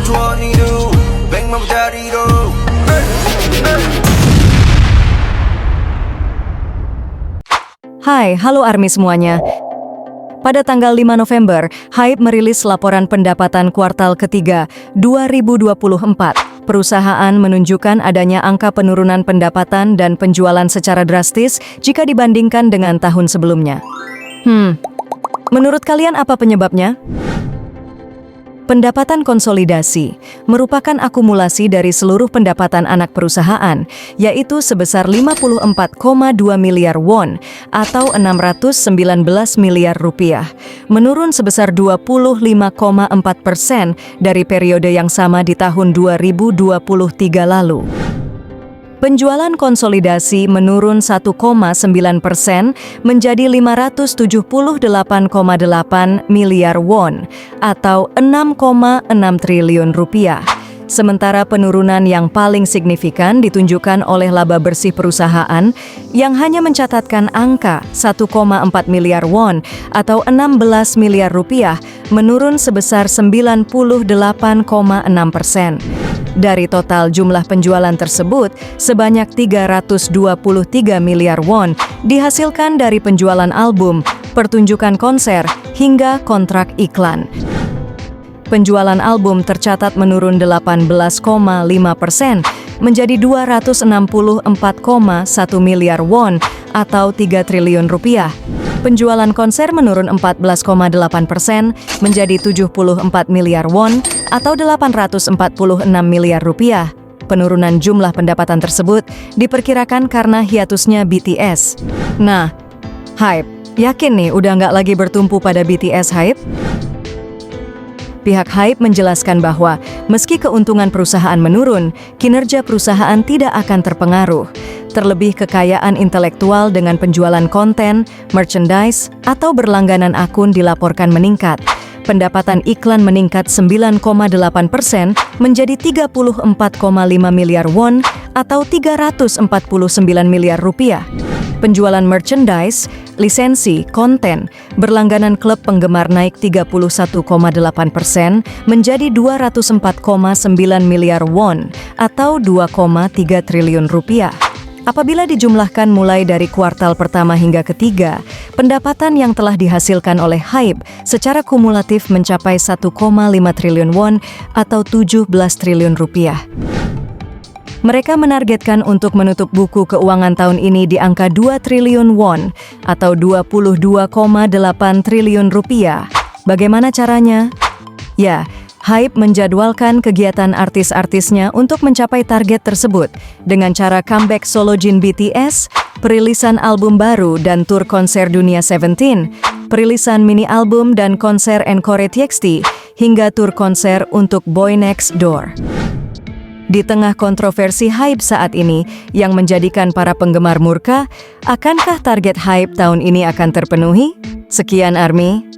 22 100만 짜리로 Hai, halo ARMY semuanya. Pada tanggal 5 November, Hype merilis laporan pendapatan kuartal ketiga 2024. Perusahaan menunjukkan adanya angka penurunan pendapatan dan penjualan secara drastis jika dibandingkan dengan tahun sebelumnya. Menurut kalian apa penyebabnya? Pendapatan konsolidasi merupakan akumulasi dari seluruh pendapatan anak perusahaan, yaitu sebesar 54,2 miliar won atau 619 miliar rupiah, menurun sebesar 25,4% dari periode yang sama di tahun 2023 lalu. Penjualan konsolidasi menurun 1,9% menjadi 578,8 miliar won atau 6,6 triliun rupiah. Sementara penurunan yang paling signifikan ditunjukkan oleh laba bersih perusahaan yang hanya mencatatkan angka 1,4 miliar won atau 16 miliar rupiah, menurun sebesar 98,6%. Dari total jumlah penjualan tersebut, sebanyak 323 miliar won dihasilkan dari penjualan album, pertunjukan konser, hingga kontrak iklan. Penjualan album tercatat menurun 18,5% menjadi 264,1 miliar won atau 3 triliun rupiah. Penjualan konser menurun 14,8% menjadi 74 miliar won atau 846 miliar rupiah. Penurunan jumlah pendapatan tersebut diperkirakan karena hiatusnya BTS. Nah, Hype, yakin nih udah nggak lagi bertumpu pada BTS Hype? Pihak Hype menjelaskan bahwa meski keuntungan perusahaan menurun, kinerja perusahaan tidak akan terpengaruh. Terlebih kekayaan intelektual dengan penjualan konten, merchandise, atau berlangganan akun dilaporkan meningkat. Pendapatan iklan meningkat 9,8% menjadi 34,5 miliar won atau 349 miliar rupiah. Penjualan merchandise, lisensi, konten, berlangganan klub penggemar naik 31,8% menjadi 204,9 miliar won atau 2,3 triliun rupiah. Apabila dijumlahkan mulai dari kuartal pertama hingga ketiga, pendapatan yang telah dihasilkan oleh Hype secara kumulatif mencapai 1,5 triliun won atau 17 triliun rupiah. Mereka menargetkan untuk menutup buku keuangan tahun ini di angka 2 triliun won atau 22,8 triliun rupiah. Bagaimana caranya? Ya, Hype menjadwalkan kegiatan artis-artisnya untuk mencapai target tersebut dengan cara comeback solo Jin BTS, perilisan album baru dan tur konser Dunia 17, perilisan mini album dan konser Encore TXT, hingga tur konser untuk Boy Next Door. Di tengah kontroversi Hype saat ini yang menjadikan para penggemar murka, akankah target Hype tahun ini akan terpenuhi? Sekian ARMY.